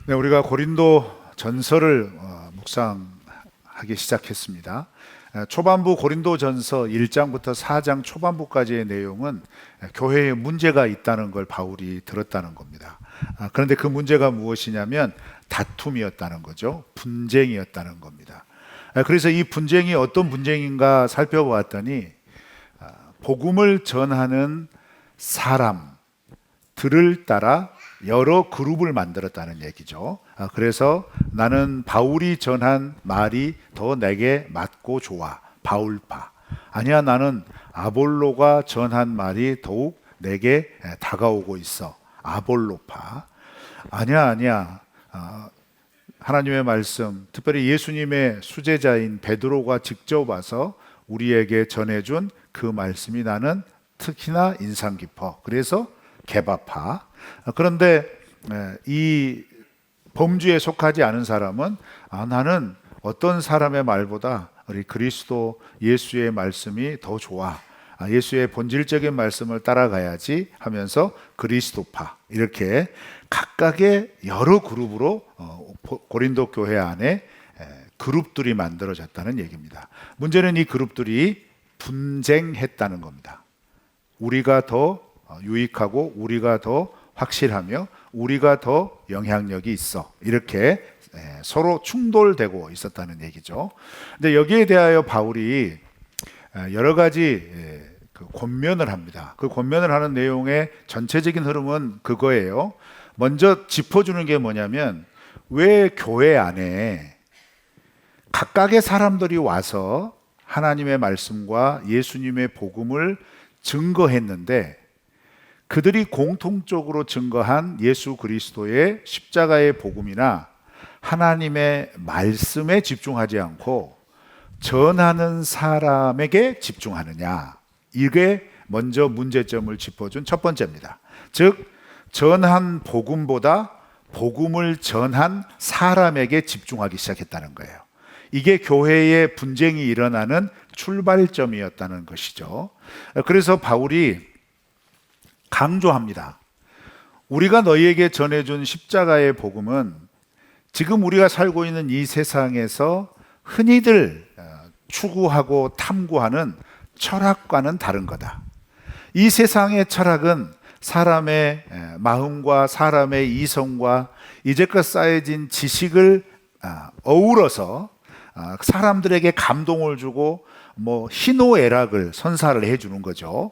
네, 우리가 고린도 전서를 묵상하기 시작했습니다. 초반부 고린도 전서 1장부터 4장 초반부까지의 내용은 교회에 문제가 있다는 걸 바울이 들었다는 겁니다. 그런데 그 문제가 무엇이냐면 다툼이었다는 거죠. 분쟁이었다는 겁니다. 그래서 이 분쟁이 어떤 분쟁인가 살펴보았더니 복음을 전하는 사람들을 따라 여러 그룹을 만들었다는 얘기죠. 그래서 나는 바울이 전한 말이 더 내게 맞고 좋아, 바울파. 아니야, 나는 아볼로가 전한 말이 더욱 내게 다가오고 있어, 아볼로파. 아니야. 하나님의 말씀, 특별히 예수님의 수제자인 베드로가 직접 와서 우리에게 전해준 그 말씀이 나는 특히나 인상 깊어. 그래서 개바파. 그런데 이 범주에 속하지 않은 사람은 나는 어떤 사람의 말보다 우리 그리스도 예수의 말씀이 더 좋아, 예수의 본질적인 말씀을 따라가야지 하면서 그리스도파, 이렇게 각각의 여러 그룹으로 고린도 교회 안에 그룹들이 만들어졌다는 얘기입니다. 문제는 이 그룹들이 분쟁했다는 겁니다. 우리가 더 유익하고 우리가 더 확실하며 우리가 더 영향력이 있어, 이렇게 서로 충돌되고 있었다는 얘기죠. 근데 여기에 대하여 바울이 여러 가지 그 권면을 합니다. 그 권면을 하는 내용의 전체적인 흐름은 그거예요. 먼저 짚어주는 게 뭐냐면, 왜 교회 안에 각각의 사람들이 와서 하나님의 말씀과 예수님의 복음을 증거했는데 그들이 공통적으로 증거한 예수 그리스도의 십자가의 복음이나 하나님의 말씀에 집중하지 않고 전하는 사람에게 집중하느냐, 이게 먼저 문제점을 짚어준 첫 번째입니다. 즉, 전한 복음보다 복음을 전한 사람에게 집중하기 시작했다는 거예요. 이게 교회의 분쟁이 일어나는 출발점이었다는 것이죠. 그래서 바울이 강조합니다. 우리가 너희에게 전해준 십자가의 복음은 지금 우리가 살고 있는 이 세상에서 흔히들 추구하고 탐구하는 철학과는 다른 거다. 이 세상의 철학은 사람의 마음과 사람의 이성과 이제껏 쌓여진 지식을 어우러서 사람들에게 감동을 주고 희노애락을 선사를 해주는 거죠.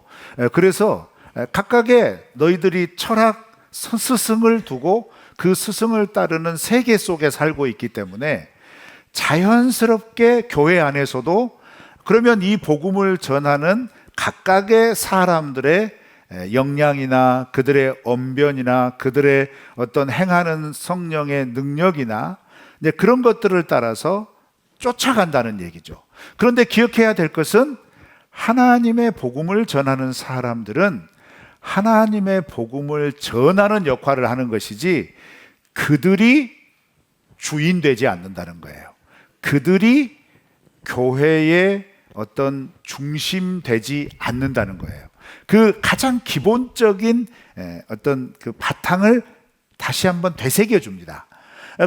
그래서 각각의 너희들이 철학 스승을 두고 그 스승을 따르는 세계 속에 살고 있기 때문에 자연스럽게 교회 안에서도 그러면 이 복음을 전하는 각각의 사람들의 역량이나 그들의 언변이나 그들의 어떤 행하는 성령의 능력이나 그런 것들을 따라서 쫓아간다는 얘기죠. 그런데 기억해야 될 것은 하나님의 복음을 전하는 사람들은 하나님의 복음을 전하는 역할을 하는 것이지 그들이 주인 되지 않는다는 거예요. 그들이 교회의 어떤 중심 되지 않는다는 거예요. 그 가장 기본적인 어떤 그 바탕을 다시 한번 되새겨 줍니다.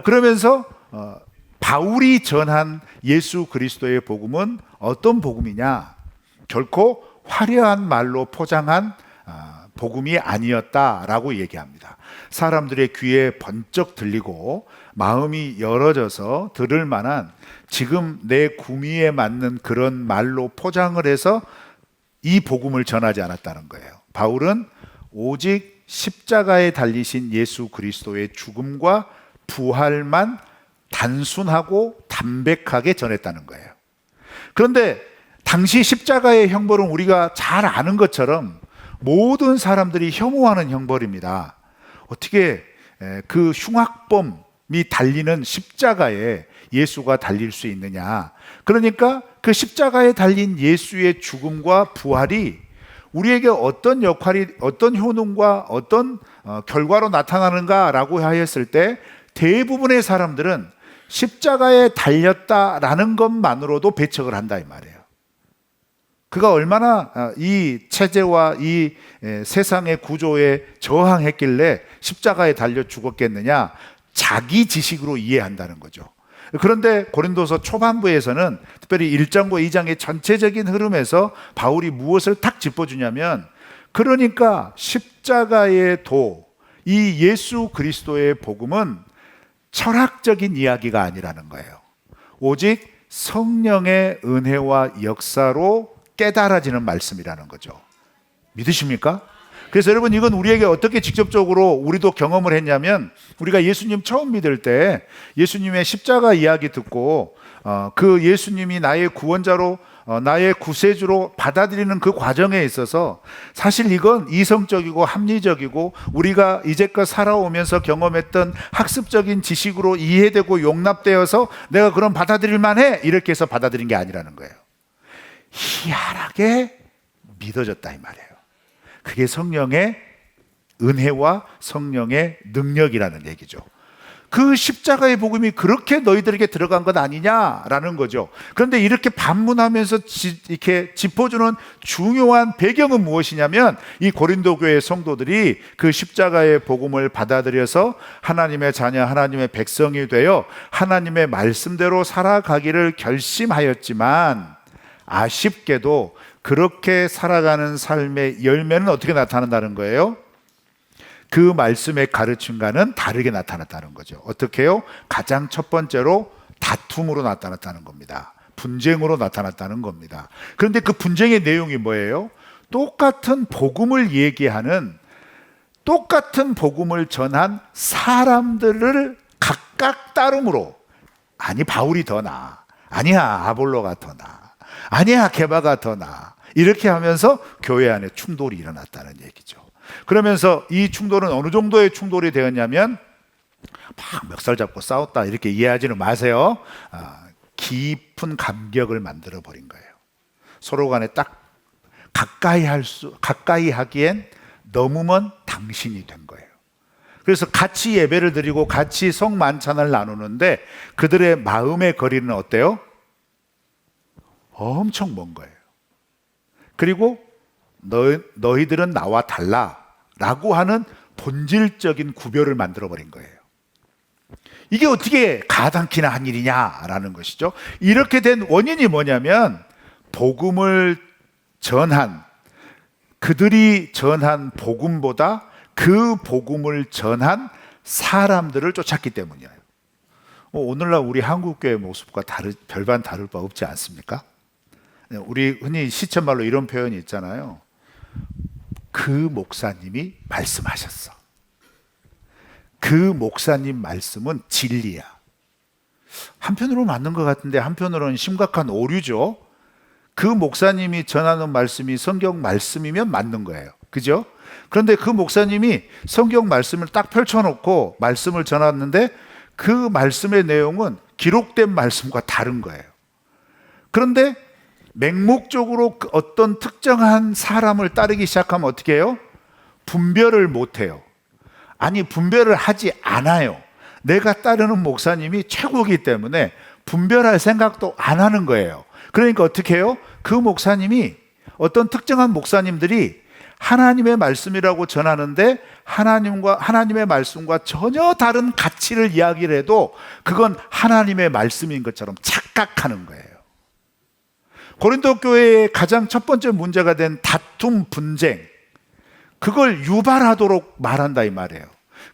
그러면서 바울이 전한 예수 그리스도의 복음은 어떤 복음이냐? 결코 화려한 말로 포장한 복음이 아니었다라고 얘기합니다. 사람들의 귀에 번쩍 들리고 마음이 열어져서 들을 만한, 지금 내 구미에 맞는 그런 말로 포장을 해서 이 복음을 전하지 않았다는 거예요. 바울은 오직 십자가에 달리신 예수 그리스도의 죽음과 부활만 단순하고 담백하게 전했다는 거예요. 그런데 당시 십자가의 형벌은 우리가 잘 아는 것처럼 모든 사람들이 혐오하는 형벌입니다. 어떻게 그 흉악범이 달리는 십자가에 예수가 달릴 수 있느냐? 그러니까 그 십자가에 달린 예수의 죽음과 부활이 우리에게 어떤 역할이, 어떤 효능과 어떤 결과로 나타나는가라고 하였을 때 대부분의 사람들은 십자가에 달렸다라는 것만으로도 배척을 한다 이 말이에요. 그가 얼마나 이 체제와 이 세상의 구조에 저항했길래 십자가에 달려 죽었겠느냐? 자기 지식으로 이해한다는 거죠. 그런데 고린도서 초반부에서는 특별히 1장과 2장의 전체적인 흐름에서 바울이 무엇을 탁 짚어주냐면, 그러니까 십자가의 도, 이 예수 그리스도의 복음은 철학적인 이야기가 아니라는 거예요. 오직 성령의 은혜와 역사로 깨달아지는 말씀이라는 거죠. 믿으십니까? 그래서 여러분, 이건 우리에게 어떻게 직접적으로 우리도 경험을 했냐면, 우리가 예수님 처음 믿을 때 예수님의 십자가 이야기 듣고 그 예수님이 나의 구원자로, 나의 구세주로 받아들이는 그 과정에 있어서 사실 이건 이성적이고 합리적이고 우리가 이제껏 살아오면서 경험했던 학습적인 지식으로 이해되고 용납되어서 내가 그럼 받아들일 만해, 이렇게 해서 받아들인 게 아니라는 거예요. 희한하게 믿어졌다 이 말이에요. 그게 성령의 은혜와 성령의 능력이라는 얘기죠. 그 십자가의 복음이 그렇게 너희들에게 들어간 것 아니냐라는 거죠. 그런데 이렇게 반문하면서 이렇게 짚어주는 중요한 배경은 무엇이냐면, 이 고린도 교회 성도들이 그 십자가의 복음을 받아들여서 하나님의 자녀, 하나님의 백성이 되어 하나님의 말씀대로 살아가기를 결심하였지만, 아쉽게도 그렇게 살아가는 삶의 열매는 어떻게 나타난다는 거예요? 그 말씀의 가르침과는 다르게 나타났다는 거죠. 어떻게요? 가장 첫 번째로 다툼으로 나타났다는 겁니다. 분쟁으로 나타났다는 겁니다. 그런데 그 분쟁의 내용이 뭐예요? 똑같은 복음을 얘기하는, 똑같은 복음을 전한 사람들을 각각 따름으로, 아니 바울이 더 나아, 아니야 아볼로가 더 나아, 아니야 케바가 더 나아, 이렇게 하면서 교회 안에 충돌이 일어났다는 얘기죠. 그러면서 이 충돌은 어느 정도의 충돌이 되었냐면, 막 멱살 잡고 싸웠다 이렇게 이해하지는 마세요. 깊은 감격을 만들어 버린 거예요. 서로 간에 딱 가까이 하기엔 너무 먼 당신이 된 거예요. 그래서 같이 예배를 드리고 같이 성만찬을 나누는데 그들의 마음의 거리는 어때요? 엄청 먼 거예요. 그리고 너희들은 나와 달라 라고 하는 본질적인 구별을 만들어버린 거예요. 이게 어떻게 가당키나 한 일이냐라는 것이죠. 이렇게 된 원인이 뭐냐면, 복음을 전한, 그들이 전한 복음보다 그 복음을 전한 사람들을 쫓았기 때문이에요. 오늘날 우리 한국교회 모습과 별반 다를 바 없지 않습니까? 우리 흔히 시쳇말로 이런 표현이 있잖아요. 그 목사님이 말씀하셨어. 그 목사님 말씀은 진리야. 한편으로는 맞는 것 같은데 한편으로는 심각한 오류죠. 그 목사님이 전하는 말씀이 성경 말씀이면 맞는 거예요. 그죠? 그런데 그 목사님이 성경 말씀을 딱 펼쳐놓고 말씀을 전하는데 그 말씀의 내용은 기록된 말씀과 다른 거예요. 그런데 맹목적으로 어떤 특정한 사람을 따르기 시작하면 어떻게 해요? 분별을 못 해요. 아니, 분별을 하지 않아요. 내가 따르는 목사님이 최고이기 때문에 분별할 생각도 안 하는 거예요. 그러니까 어떻게 해요? 그 목사님이, 어떤 특정한 목사님들이 하나님의 말씀이라고 전하는데 하나님의 말씀과 전혀 다른 가치를 이야기를 해도 그건 하나님의 말씀인 것처럼 착각하는 거예요. 고린도 교회의 가장 첫 번째 문제가 된 다툼, 분쟁, 그걸 유발하도록 말한다 이 말이에요.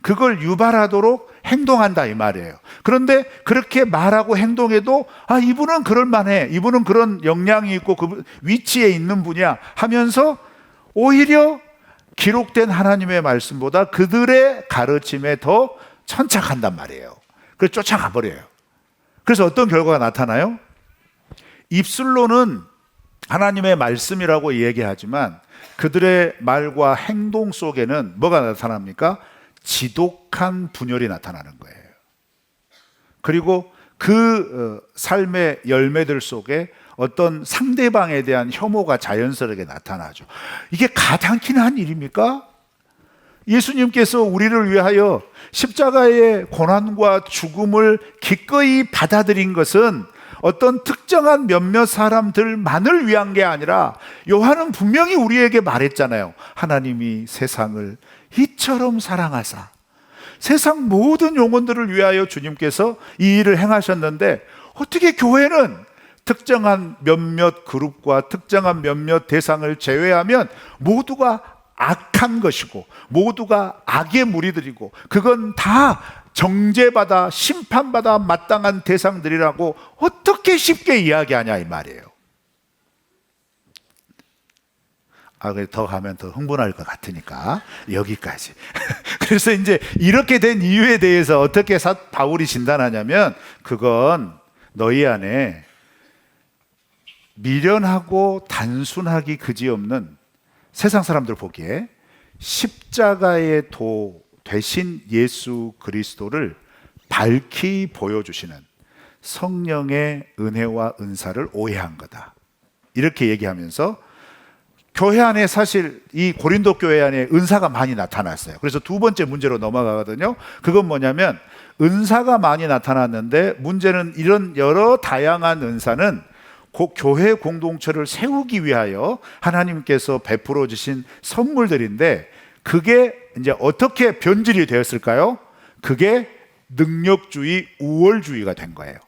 그걸 유발하도록 행동한다 이 말이에요. 그런데 그렇게 말하고 행동해도 이분은 그럴만해, 이분은 그런 역량이 있고 그 위치에 있는 분이야 하면서 오히려 기록된 하나님의 말씀보다 그들의 가르침에 더 천착한단 말이에요. 그래서 쫓아가 버려요. 그래서 어떤 결과가 나타나요? 입술로는 하나님의 말씀이라고 얘기하지만 그들의 말과 행동 속에는 뭐가 나타납니까? 지독한 분열이 나타나는 거예요. 그리고 그 삶의 열매들 속에 어떤 상대방에 대한 혐오가 자연스럽게 나타나죠. 이게 가당키나 한 일입니까? 예수님께서 우리를 위하여 십자가의 고난과 죽음을 기꺼이 받아들인 것은 어떤 특정한 몇몇 사람들만을 위한 게 아니라, 요한은 분명히 우리에게 말했잖아요. 하나님이 세상을 이처럼 사랑하사 세상 모든 영혼들을 위하여 주님께서 이 일을 행하셨는데 어떻게 교회는 특정한 몇몇 그룹과 특정한 몇몇 대상을 제외하면 모두가 악한 것이고 모두가 악의 무리들이고 그건 다 정죄받아 심판받아 마땅한 대상들이라고 어떻게 쉽게 이야기하냐 이 말이에요. 더 가면 더 흥분할 것 같으니까 여기까지. 그래서 이제 이렇게 된 이유에 대해서 어떻게 바울이 진단하냐면 그건 너희 안에 미련하고 단순하기 그지없는 세상 사람들 보기에 십자가의 도 되신 예수 그리스도를 밝히 보여주시는 성령의 은혜와 은사를 오해한 거다. 이렇게 얘기하면서 교회 안에 사실 이 고린도 교회 안에 은사가 많이 나타났어요. 그래서 두 번째 문제로 넘어가거든요. 그건 뭐냐면 은사가 많이 나타났는데 문제는 이런 여러 다양한 은사는 교회 공동체를 세우기 위하여 하나님께서 베풀어 주신 선물들인데 그게 이제 어떻게 변질이 되었을까요? 그게 능력주의, 우월주의가 된 거예요.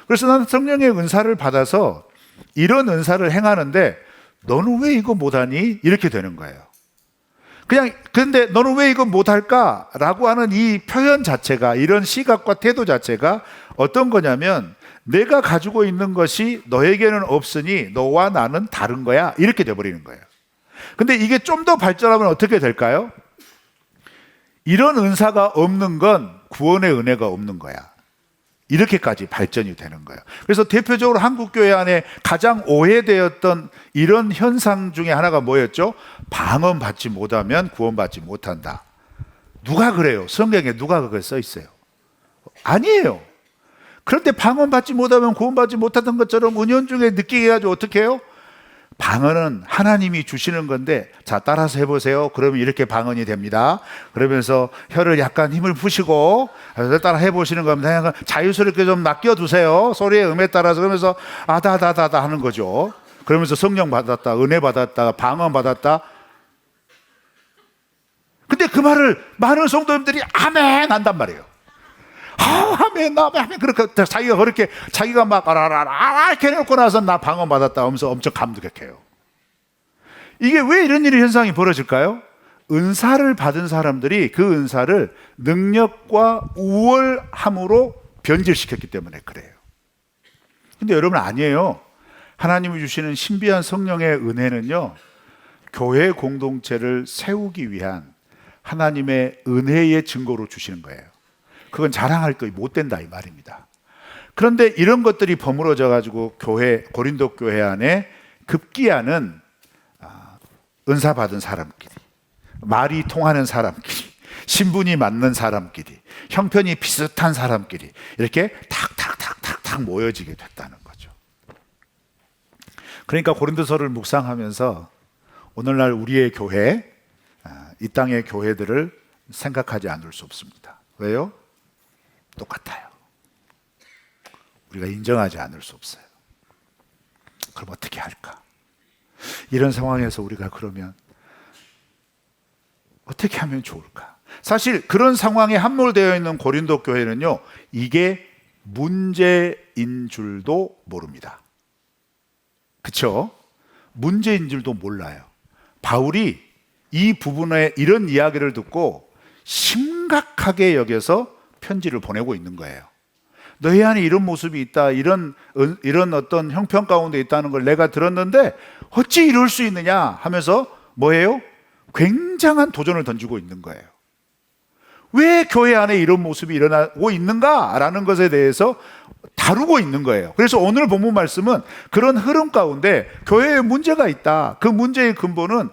그래서 나는 성령의 은사를 받아서 이런 은사를 행하는데 너는 왜 이거 못하니? 이렇게 되는 거예요. 근데 너는 왜 이거 못할까? 라고 하는 이 표현 자체가, 이런 시각과 태도 자체가 어떤 거냐면 내가 가지고 있는 것이 너에게는 없으니 너와 나는 다른 거야. 이렇게 돼버리는 거예요. 근데 이게 좀 더 발전하면 어떻게 될까요? 이런 은사가 없는 건 구원의 은혜가 없는 거야. 이렇게까지 발전이 되는 거예요. 그래서 대표적으로 한국교회 안에 가장 오해되었던 이런 현상 중에 하나가 뭐였죠? 방언받지 못하면 구원받지 못한다. 누가 그래요? 성경에 누가 그걸 써 있어요? 아니에요. 그런데 방언받지 못하면 구원받지 못하던 것처럼 은연중에 느끼게 해가지고 어떻게 해요? 방언은 하나님이 주시는 건데 자 따라서 해보세요. 그러면 이렇게 방언이 됩니다. 그러면서 혀를 약간 힘을 푸시고 따라 해보시는 겁니다. 자유스럽게 좀 맡겨두세요. 소리의 음에 따라서. 그러면서 아다다다다 하는 거죠. 그러면서 성령 받았다, 은혜 받았다, 방언 받았다. 근데 그 말을 많은 성도님들이 아멘 한단 말이에요. 아멘, 아멘. 그렇게 자기가 그렇게 자기가 막 이렇게 해놓고 나서 나 방언 받았다 하면서 엄청 감격해요. 이게 왜 이런 일이 현상이 벌어질까요? 은사를 받은 사람들이 그 은사를 능력과 우월함으로 변질시켰기 때문에 그래요. 근데 여러분 아니에요. 하나님이 주시는 신비한 성령의 은혜는요, 교회 공동체를 세우기 위한 하나님의 은혜의 증거로 주시는 거예요. 그건 자랑할 거 못 된다 이 말입니다. 그런데 이런 것들이 버무러져 가지고 고린도 교회 안에 급기야는 은사 받은 사람끼리, 말이 통하는 사람끼리, 신분이 맞는 사람끼리, 형편이 비슷한 사람끼리 이렇게 탁탁탁탁탁 모여지게 됐다는 거죠. 그러니까 고린도서를 묵상하면서 오늘날 우리의 교회, 이 땅의 교회들을 생각하지 않을 수 없습니다. 왜요? 똑같아요. 우리가 인정하지 않을 수 없어요. 그럼 어떻게 할까? 이런 상황에서 우리가 그러면 어떻게 하면 좋을까? 사실 그런 상황에 함몰되어 있는 고린도 교회는요, 이게 문제인 줄도 모릅니다. 그렇죠? 문제인 줄도 몰라요. 바울이 이 부분에 이런 이야기를 듣고 심각하게 여겨서 편지를 보내고 있는 거예요. 너희 안에 이런 모습이 있다, 이런 어떤 형편 가운데 있다는 걸 내가 들었는데 어찌 이럴 수 있느냐 하면서 뭐예요? 굉장한 도전을 던지고 있는 거예요. 왜 교회 안에 이런 모습이 일어나고 있는가라는 것에 대해서 다루고 있는 거예요. 그래서 오늘 본문 말씀은 그런 흐름 가운데 교회에 문제가 있다. 그 문제의 근본은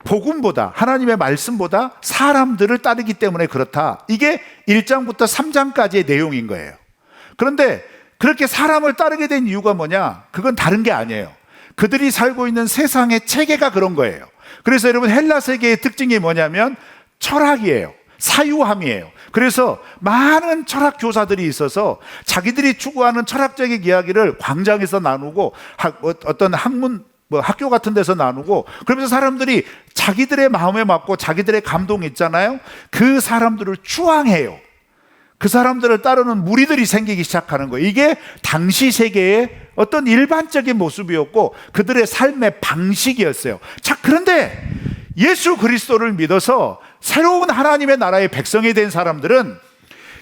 복음보다, 하나님의 말씀보다 사람들을 따르기 때문에 그렇다. 이게 1장부터 3장까지의 내용인 거예요. 그런데 그렇게 사람을 따르게 된 이유가 뭐냐? 그건 다른 게 아니에요. 그들이 살고 있는 세상의 체계가 그런 거예요. 그래서 여러분 헬라 세계의 특징이 뭐냐면 철학이에요. 사유함이에요. 그래서 많은 철학 교사들이 있어서 자기들이 추구하는 철학적인 이야기를 광장에서 나누고 어떤 학문 뭐 학교 같은 데서 나누고, 그러면서 사람들이 자기들의 마음에 맞고 자기들의 감동이 있잖아요. 그 사람들을 추앙해요. 그 사람들을 따르는 무리들이 생기기 시작하는 거예요. 이게 당시 세계의 어떤 일반적인 모습이었고 그들의 삶의 방식이었어요. 자, 그런데 예수 그리스도를 믿어서 새로운 하나님의 나라의 백성이 된 사람들은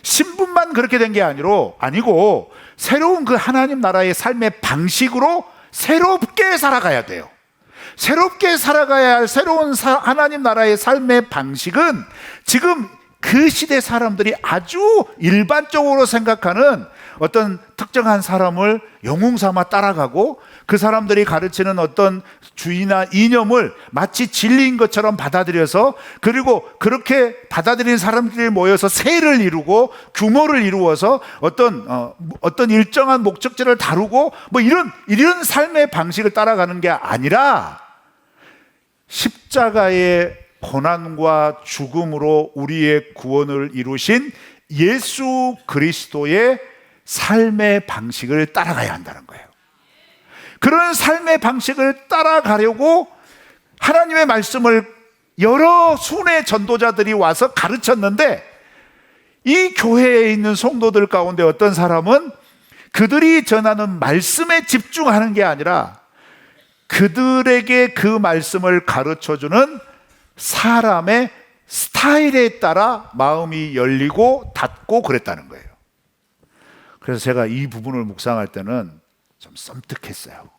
신분만 그렇게 된 게 아니고 새로운 그 하나님 나라의 삶의 방식으로 새롭게 살아가야 돼요. 새롭게 살아가야 할 새로운 하나님 나라의 삶의 방식은 지금 그 시대 사람들이 아주 일반적으로 생각하는 어떤 특정한 사람을 영웅 삼아 따라가고 그 사람들이 가르치는 어떤 주의나 이념을 마치 진리인 것처럼 받아들여서, 그리고 그렇게 받아들인 사람들이 모여서 세를 이루고 규모를 이루어서 어떤 일정한 목적지를 다루고 뭐 이런 삶의 방식을 따라가는 게 아니라 십자가의 고난과 죽음으로 우리의 구원을 이루신 예수 그리스도의 삶의 방식을 따라가야 한다는 거예요. 그런 삶의 방식을 따라가려고 하나님의 말씀을 여러 순회 전도자들이 와서 가르쳤는데, 이 교회에 있는 성도들 가운데 어떤 사람은 그들이 전하는 말씀에 집중하는 게 아니라 그들에게 그 말씀을 가르쳐주는 사람의 스타일에 따라 마음이 열리고 닫고 그랬다는 거예요. 그래서 제가 이 부분을 묵상할 때는 좀 섬뜩했어요.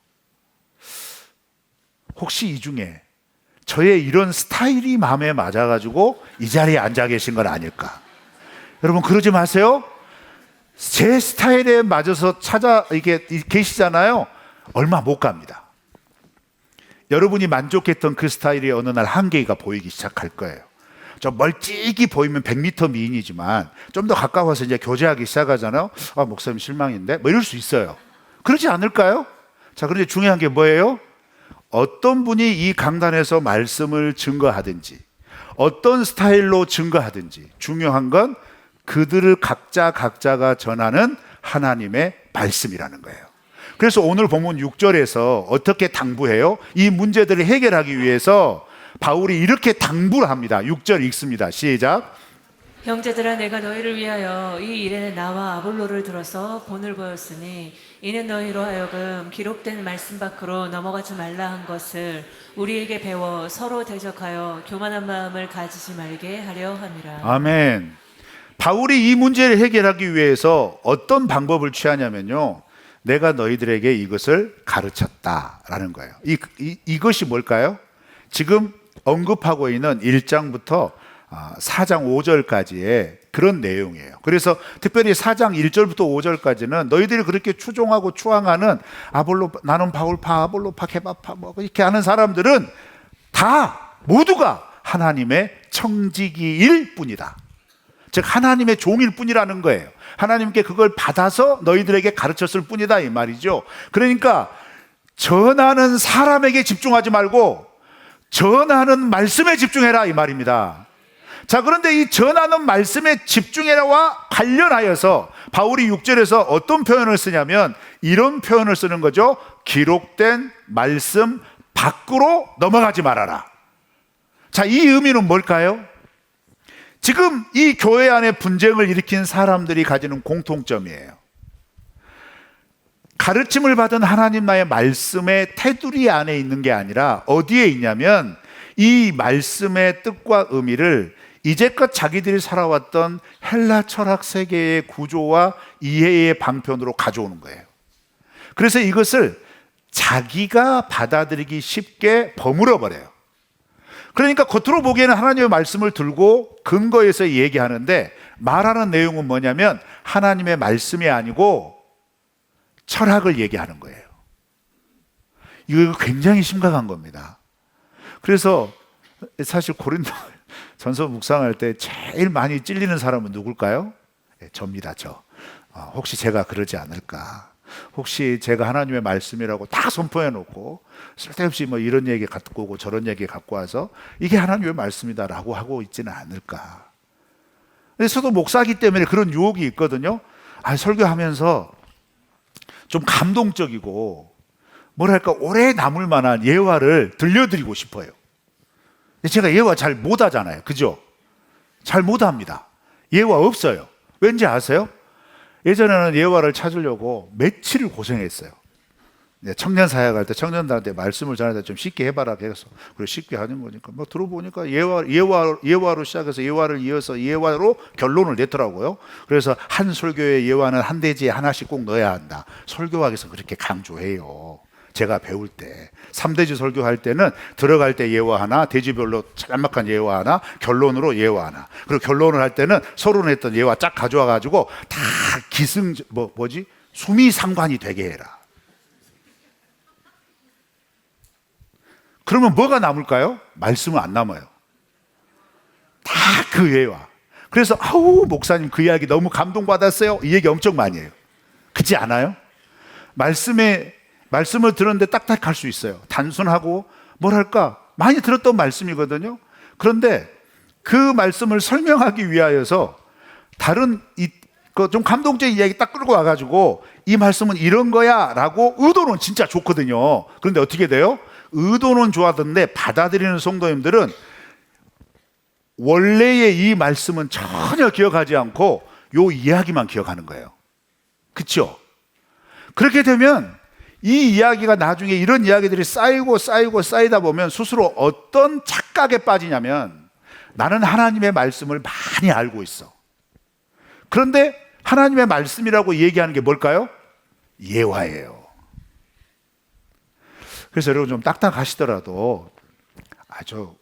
혹시 이 중에 저의 이런 스타일이 마음에 맞아가지고 이 자리에 앉아 계신 건 아닐까? 여러분, 그러지 마세요. 제 스타일에 맞아서 이게 계시잖아요. 얼마 못 갑니다. 여러분이 만족했던 그 스타일이 어느 날 한계가 보이기 시작할 거예요. 좀 멀찍이 보이면 100m 미인이지만 좀 더 가까워서 이제 교제하기 시작하잖아요. 아, 목사님 실망인데? 뭐 이럴 수 있어요. 그렇지 않을까요? 자, 그런데 중요한 게 뭐예요? 어떤 분이 이 강단에서 말씀을 증거하든지 어떤 스타일로 증거하든지 중요한 건 그들을 각자가 전하는 하나님의 말씀이라는 거예요. 그래서 오늘 본문 6절에서 어떻게 당부해요? 이 문제들을 해결하기 위해서 바울이 이렇게 당부를 합니다. 6절 읽습니다. 시작. 형제들아, 내가 너희를 위하여 이 일에는 나와 아볼로를 들어서 본을 보였으니 이는 너희로 하여금 기록된 말씀 밖으로 넘어가지 말라 한 것을 우리에게 배워 서로 대적하여 교만한 마음을 가지지 말게 하려 함이라. 아멘. 바울이 이 문제를 해결하기 위해서 어떤 방법을 취하냐면요, 내가 너희들에게 이것을 가르쳤다라는 거예요. 이것이 뭘까요? 지금 언급하고 있는 1장부터 4장 5절까지의 그런 내용이에요. 그래서 특별히 4장 1절부터 5절까지는 너희들이 그렇게 추종하고 추앙하는 아볼로, 나는 바울파, 아볼로파, 케바파 뭐 이렇게 하는 사람들은 다 모두가 하나님의 청지기일 뿐이다. 즉 하나님의 종일 뿐이라는 거예요. 하나님께 그걸 받아서 너희들에게 가르쳤을 뿐이다, 이 말이죠. 그러니까 전하는 사람에게 집중하지 말고 전하는 말씀에 집중해라, 이 말입니다. 자, 그런데 이 전하는 말씀에 집중해라와 관련하여서 바울이 6절에서 어떤 표현을 쓰냐면 이런 표현을 쓰는 거죠. 기록된 말씀 밖으로 넘어가지 말아라. 자, 이 의미는 뭘까요? 지금 이 교회 안에 분쟁을 일으킨 사람들이 가지는 공통점이에요. 가르침을 받은 하나님 나의 말씀의 테두리 안에 있는 게 아니라 어디에 있냐면 이 말씀의 뜻과 의미를 이제껏 자기들이 살아왔던 헬라 철학 세계의 구조와 이해의 방편으로 가져오는 거예요. 그래서 이것을 자기가 받아들이기 쉽게 버무려 버려요. 그러니까 겉으로 보기에는 하나님의 말씀을 들고 근거해서 얘기하는데 말하는 내용은 뭐냐면 하나님의 말씀이 아니고 철학을 얘기하는 거예요. 이거 굉장히 심각한 겁니다. 그래서 사실 고린도 전서 묵상할 때 제일 많이 찔리는 사람은 누굴까요? 접니다, 저. 혹시 제가 그러지 않을까? 혹시 제가 하나님의 말씀이라고 다 선포해 놓고 쓸데없이 뭐 이런 얘기 갖고 오고 저런 얘기 갖고 와서 이게 하나님의 말씀이다라고 하고 있지는 않을까? 저도 목사기 때문에 그런 유혹이 있거든요. 설교하면서 좀 감동적이고 뭐랄까 오래 남을 만한 예화를 들려드리고 싶어요. 제가 예화 잘 못하잖아요. 그죠? 잘 못합니다. 예화 없어요. 왠지 아세요? 예전에는 예화를 찾으려고 며칠을 고생했어요. 청년 사역할 때 청년들한테 말씀을 전할 때 좀 쉽게 해봐라 해서 그리고 쉽게 하는 거니까 뭐 들어보니까 예화로 시작해서 예화를 이어서 예화로 결론을 냈더라고요. 그래서 한 설교의 예화는 한 대지에 하나씩 꼭 넣어야 한다. 설교학에서 그렇게 강조해요. 제가 배울 때 3대지 설교할 때는 들어갈 때 예화 하나, 대지별로 짤막한 예화 하나, 결론으로 예화 하나. 그리고 결론을 할 때는 서로 했던 예화 쫙 가져와 가지고 다 수미상관이 되게 해라. 그러면 뭐가 남을까요? 말씀은 안 남아요. 다 그 예화. 그래서 목사님 그 이야기 너무 감동받았어요. 이 얘기 엄청 많이 해요. 그렇지 않아요? 말씀을 들었는데 딱딱할 수 있어요. 단순하고 뭐랄까 많이 들었던 말씀이거든요. 그런데 그 말씀을 설명하기 위하여서 다른 좀 감동적인 이야기 딱 끌고 와가지고 이 말씀은 이런 거야 라고 의도는 진짜 좋거든요. 그런데 어떻게 돼요? 의도는 좋아하던데 받아들이는 성도님들은 원래의 이 말씀은 전혀 기억하지 않고 요 이야기만 기억하는 거예요. 그렇죠? 그렇게 되면 이 이야기가 나중에 이런 이야기들이 쌓이다 보면 스스로 어떤 착각에 빠지냐면 나는 하나님의 말씀을 많이 알고 있어. 그런데 하나님의 말씀이라고 얘기하는 게 뭘까요? 예화예요. 그래서 여러분 좀 딱딱하시더라도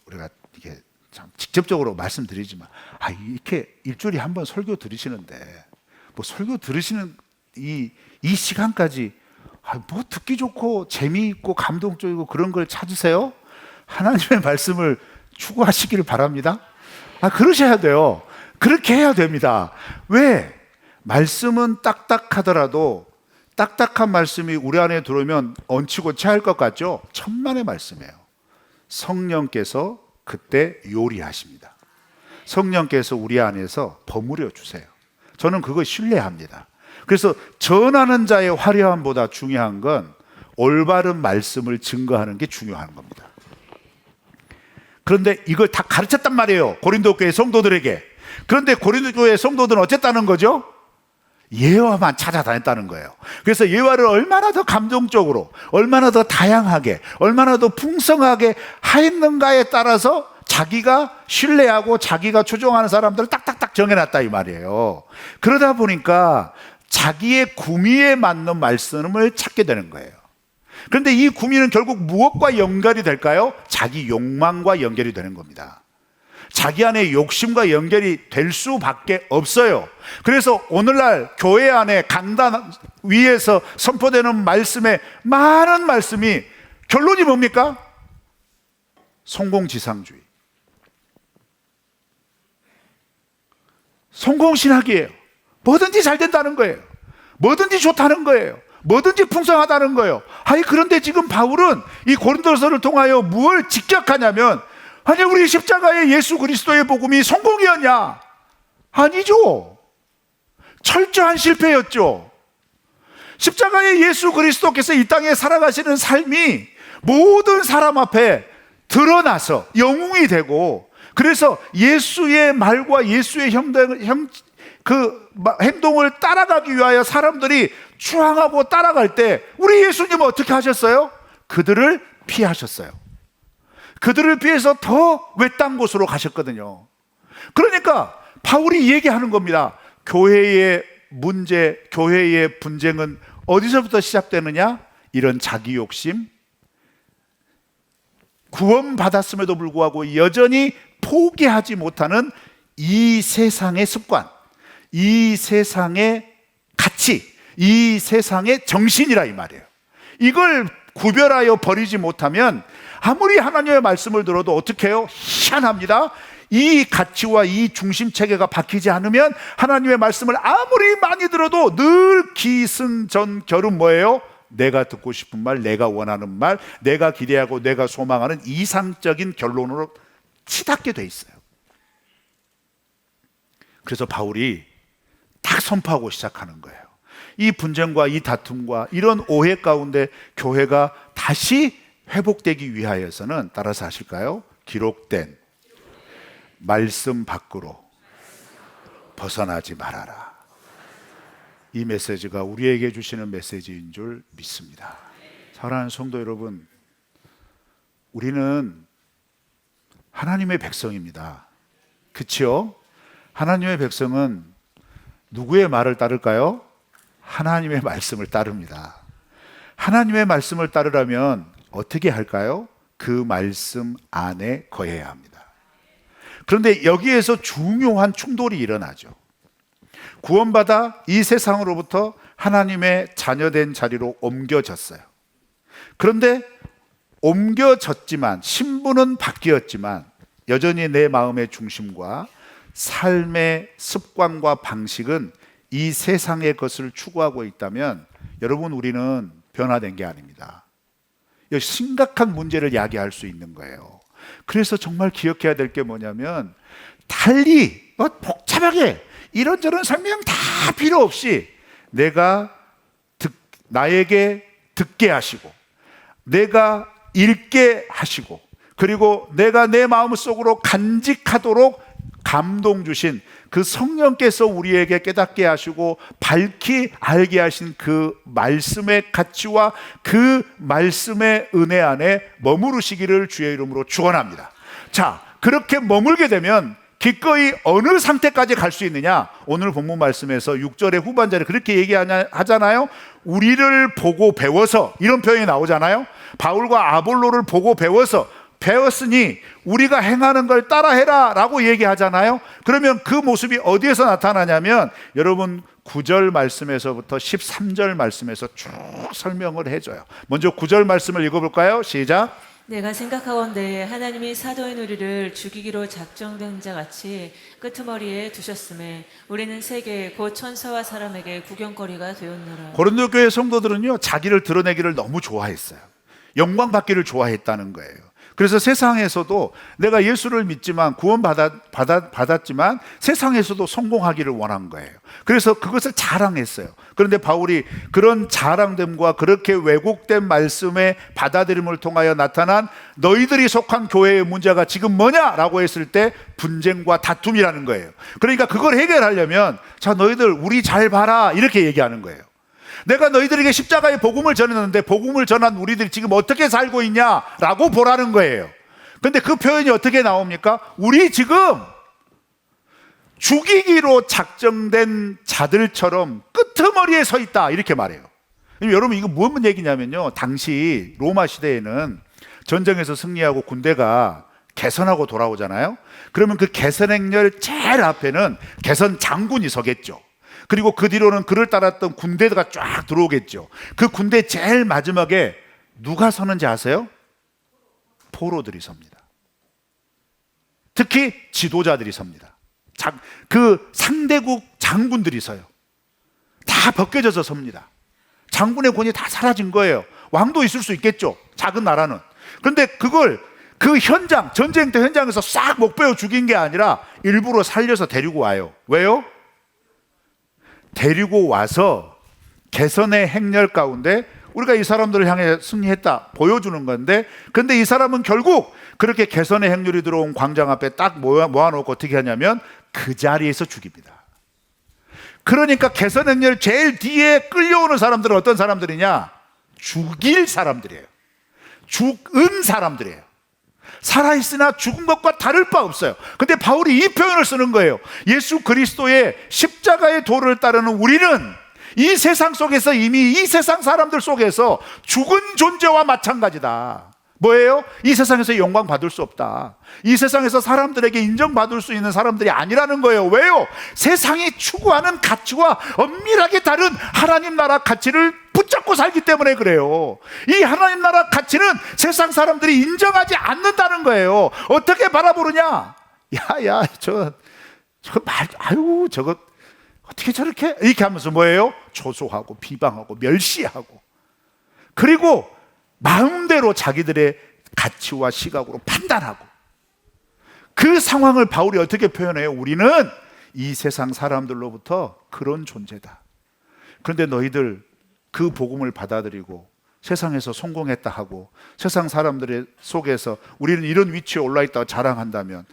우리가 이게 참 직접적으로 말씀드리지만 이렇게 일주일에 한 번 설교 들으시는데 뭐 설교 들으시는 이 시간까지 뭐 듣기 좋고 재미있고 감동적이고 그런 걸 찾으세요? 하나님의 말씀을 추구하시기를 바랍니다. 그러셔야 돼요. 그렇게 해야 됩니다. 왜? 말씀은 딱딱하더라도 딱딱한 말씀이 우리 안에 들어오면 얹히고 체할 것 같죠? 천만의 말씀이에요. 성령께서 그때 요리하십니다. 성령께서 우리 안에서 버무려 주세요. 저는 그거 신뢰합니다. 그래서 전하는 자의 화려함보다 중요한 건 올바른 말씀을 증거하는 게 중요한 겁니다. 그런데 이걸 다 가르쳤단 말이에요. 고린도 교회 성도들에게. 그런데 고린도 교회 성도들은 어쨌다는 거죠? 예화만 찾아다녔다는 거예요. 그래서 예화를 얼마나 더 감동적으로, 얼마나 더 다양하게, 얼마나 더 풍성하게 하였는가에 따라서 자기가 신뢰하고 자기가 추종하는 사람들을 딱딱딱 정해놨다 이 말이에요. 그러다 보니까 자기의 구미에 맞는 말씀을 찾게 되는 거예요. 그런데 이 구미는 결국 무엇과 연결이 될까요? 자기 욕망과 연결이 되는 겁니다. 자기 안에 욕심과 연결이 될 수밖에 없어요. 그래서 오늘날 교회 안에 강단 위에서 선포되는 말씀에 많은 말씀이 결론이 뭡니까? 성공지상주의, 성공신학이에요. 뭐든지 잘 된다는 거예요. 뭐든지 좋다는 거예요. 뭐든지 풍성하다는 거예요. 그런데 지금 바울은 이 고린도서를 통하여 무엇을 직격하냐면 우리 십자가의 예수 그리스도의 복음이 성공이었냐? 아니죠. 철저한 실패였죠. 십자가의 예수 그리스도께서 이 땅에 살아가시는 삶이 모든 사람 앞에 드러나서 영웅이 되고, 그래서 예수의 말과 예수의 행동을 따라가기 위하여 사람들이 추앙하고 따라갈 때 우리 예수님은 어떻게 하셨어요? 그들을 피하셨어요. 그들을 피해서 더 외딴 곳으로 가셨거든요. 그러니까 바울이 얘기하는 겁니다. 교회의 문제, 교회의 분쟁은 어디서부터 시작되느냐? 이런 자기 욕심, 구원받았음에도 불구하고 여전히 포기하지 못하는 이 세상의 습관, 이 세상의 가치, 이 세상의 정신이라 이 말이에요. 이걸 구별하여 버리지 못하면 아무리 하나님의 말씀을 들어도 어떻게 해요? 희한합니다. 이 가치와 이 중심체계가 바뀌지 않으면 하나님의 말씀을 아무리 많이 들어도 늘 기승전결은 뭐예요? 내가 듣고 싶은 말, 내가 원하는 말, 내가 기대하고 내가 소망하는 이상적인 결론으로 치닫게 돼 있어요. 그래서 바울이 딱 선포하고 시작하는 거예요. 이 분쟁과 이 다툼과 이런 오해 가운데 교회가 다시 회복되기 위하여서는 따라서 하실까요? 기록된 말씀 밖으로 벗어나지 말아라. 이 메시지가 우리에게 주시는 메시지인 줄 믿습니다. 사랑하는 성도 여러분, 우리는 하나님의 백성입니다. 그렇죠? 하나님의 백성은 누구의 말을 따를까요? 하나님의 말씀을 따릅니다. 하나님의 말씀을 따르려면 어떻게 할까요? 그 말씀 안에 거해야 합니다. 그런데 여기에서 중요한 충돌이 일어나죠. 구원받아 이 세상으로부터 하나님의 자녀된 자리로 옮겨졌어요. 그런데 옮겨졌지만, 신분은 바뀌었지만 여전히 내 마음의 중심과 삶의 습관과 방식은 이 세상의 것을 추구하고 있다면 여러분, 우리는 변화된 게 아닙니다. 여기 심각한 문제를 야기할 수 있는 거예요. 그래서 정말 기억해야 될 게 뭐냐면, 달리 복잡하게 이런저런 설명 다 필요 없이 나에게 듣게 하시고, 내가 읽게 하시고, 그리고 내가 내 마음속으로 간직하도록 감동 주신 그 성령께서 우리에게 깨닫게 하시고 밝히 알게 하신 그 말씀의 가치와 그 말씀의 은혜 안에 머무르시기를 주의 이름으로 축원합니다. 자, 그렇게 머물게 되면 기꺼이 어느 상태까지 갈 수 있느냐? 오늘 본문 말씀에서 6절의 후반절에 그렇게 얘기하잖아요. 우리를 보고 배워서, 이런 표현이 나오잖아요. 바울과 아볼로를 보고 배웠으니 우리가 행하는 걸 따라해라 라고 얘기하잖아요. 그러면 그 모습이 어디에서 나타나냐면, 여러분 9절 말씀에서부터 13절 말씀에서 쭉 설명을 해줘요. 먼저 9절 말씀을 읽어볼까요? 시작. 내가 생각하건대 하나님이 사도인 우리를 죽이기로 작정된 자 같이 끄트머리에 두셨음에 우리는 세계 곧 천사와 사람에게 구경거리가 되었노라. 고린도 교회 성도들은요, 자기를 드러내기를 너무 좋아했어요. 영광 받기를 좋아했다는 거예요. 그래서 세상에서도 내가 예수를 믿지만 구원받았지만 세상에서도 성공하기를 원한 거예요. 그래서 그것을 자랑했어요. 그런데 바울이 그런 자랑됨과 그렇게 왜곡된 말씀의 받아들임을 통하여 나타난 너희들이 속한 교회의 문제가 지금 뭐냐라고 했을 때 분쟁과 다툼이라는 거예요. 그러니까 그걸 해결하려면, 자, 너희들 우리 잘 봐라, 이렇게 얘기하는 거예요. 내가 너희들에게 십자가의 복음을 전했는데 복음을 전한 우리들이 지금 어떻게 살고 있냐라고 보라는 거예요. 근데 그 표현이 어떻게 나옵니까? 우리 지금 죽이기로 작정된 자들처럼 끄트머리에 서 있다, 이렇게 말해요. 여러분, 이거 무슨 얘기냐면요, 당시 로마 시대에는 전쟁에서 승리하고 군대가 개선하고 돌아오잖아요. 그러면 그 개선 행렬 제일 앞에는 개선 장군이 서겠죠. 그리고 그 뒤로는 그를 따랐던 군대가 쫙 들어오겠죠. 그 군대 제일 마지막에 누가 서는지 아세요? 포로들이 섭니다. 특히 지도자들이 섭니다. 그 상대국 장군들이 서요. 다 벗겨져서 섭니다. 장군의 권위 다 사라진 거예요. 왕도 있을 수 있겠죠, 작은 나라는. 그런데 그걸 그 전쟁터 현장에서 싹 목베어 죽인 게 아니라 일부러 살려서 데리고 와요. 왜요? 데리고 와서 개선의 행렬 가운데 우리가 이 사람들을 향해 승리했다 보여주는 건데, 근데 이 사람은 결국 그렇게 개선의 행렬이 들어온 광장 앞에 딱 모아놓고 어떻게 하냐면 그 자리에서 죽입니다. 그러니까 개선 행렬 제일 뒤에 끌려오는 사람들은 어떤 사람들이냐? 죽일 사람들이에요. 죽은 사람들이에요. 살아있으나 죽은 것과 다를 바 없어요. 근데 바울이 이 표현을 쓰는 거예요. 예수 그리스도의 십자가의 도를 따르는 우리는 이 세상 속에서, 이미 이 세상 사람들 속에서 죽은 존재와 마찬가지다. 뭐예요? 이 세상에서 영광 받을 수 없다. 이 세상에서 사람들에게 인정받을 수 있는 사람들이 아니라는 거예요. 왜요? 세상이 추구하는 가치와 엄밀하게 다른 하나님 나라 가치를 붙잡고 살기 때문에 그래요. 이 하나님 나라 가치는 세상 사람들이 인정하지 않는다는 거예요. 어떻게 바라보느냐? 저거 어떻게 저렇게? 이렇게 하면서 뭐예요? 조소하고 비방하고 멸시하고, 그리고 마음대로 자기들의 가치와 시각으로 판단하고, 그 상황을 바울이 어떻게 표현해요? 우리는 이 세상 사람들로부터 그런 존재다. 그런데 너희들 그 복음을 받아들이고 세상에서 성공했다 하고 세상 사람들의 속에서 우리는 이런 위치에 올라있다고 자랑한다면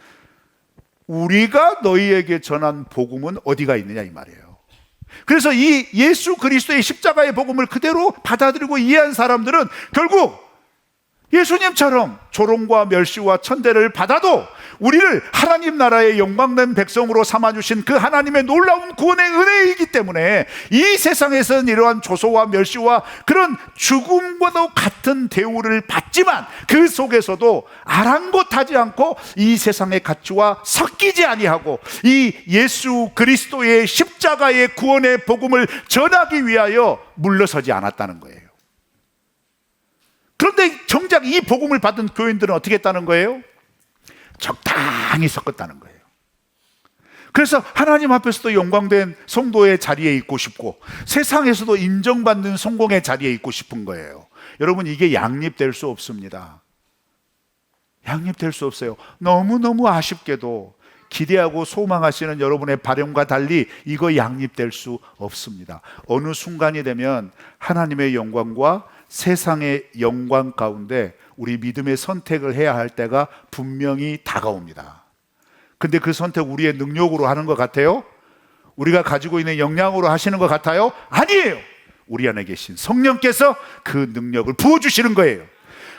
우리가 너희에게 전한 복음은 어디가 있느냐 이 말이에요. 그래서 이 예수 그리스도의 십자가의 복음을 그대로 받아들이고 이해한 사람들은 결국 예수님처럼 조롱과 멸시와 천대를 받아도 우리를 하나님 나라의 영광된 백성으로 삼아주신 그 하나님의 놀라운 구원의 은혜이기 때문에 이 세상에서는 이러한 조소와 멸시와 그런 죽음과도 같은 대우를 받지만 그 속에서도 아랑곳하지 않고 이 세상의 가치와 섞이지 아니하고 이 예수 그리스도의 십자가의 구원의 복음을 전하기 위하여 물러서지 않았다는 거예요. 그런데 정작 이 복음을 받은 교인들은 어떻게 했다는 거예요? 적당히 섞었다는 거예요. 그래서 하나님 앞에서도 영광된 성도의 자리에 있고 싶고 세상에서도 인정받는 성공의 자리에 있고 싶은 거예요. 여러분, 이게 양립될 수 없습니다. 양립될 수 없어요. 너무너무 아쉽게도 기대하고 소망하시는 여러분의 바람과 달리 이거 양립될 수 없습니다. 어느 순간이 되면 하나님의 영광과 세상의 영광 가운데 우리 믿음의 선택을 해야 할 때가 분명히 다가옵니다. 근데 그 선택 우리의 능력으로 하는 것 같아요? 우리가 가지고 있는 역량으로 하시는 것 같아요? 아니에요. 우리 안에 계신 성령께서 그 능력을 부어주시는 거예요.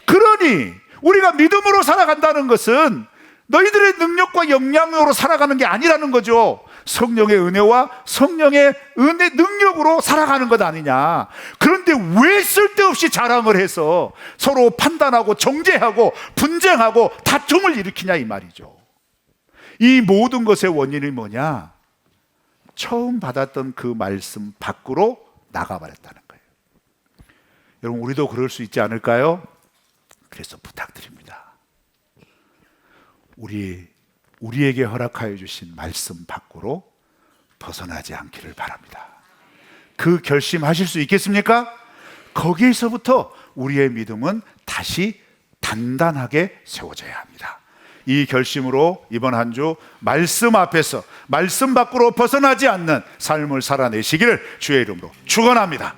그러니 우리가 믿음으로 살아간다는 것은 너희들의 능력과 역량으로 살아가는 게 아니라는 거죠. 성령의 은혜와 성령의 은혜 능력으로 살아가는 것 아니냐. 그런데 왜 쓸데없이 자랑을 해서 서로 판단하고 정죄하고 분쟁하고 다툼을 일으키냐 이 말이죠. 이 모든 것의 원인이 뭐냐? 처음 받았던 그 말씀 밖으로 나가버렸다는 거예요. 여러분, 우리도 그럴 수 있지 않을까요? 그래서 부탁드립니다. 우리에게 허락하여 주신 말씀 밖으로 벗어나지 않기를 바랍니다. 그 결심하실 수 있겠습니까? 거기에서부터 우리의 믿음은 다시 단단하게 세워져야 합니다. 이 결심으로 이번 한 주 말씀 앞에서 말씀 밖으로 벗어나지 않는 삶을 살아내시기를 주의 이름으로 축원합니다.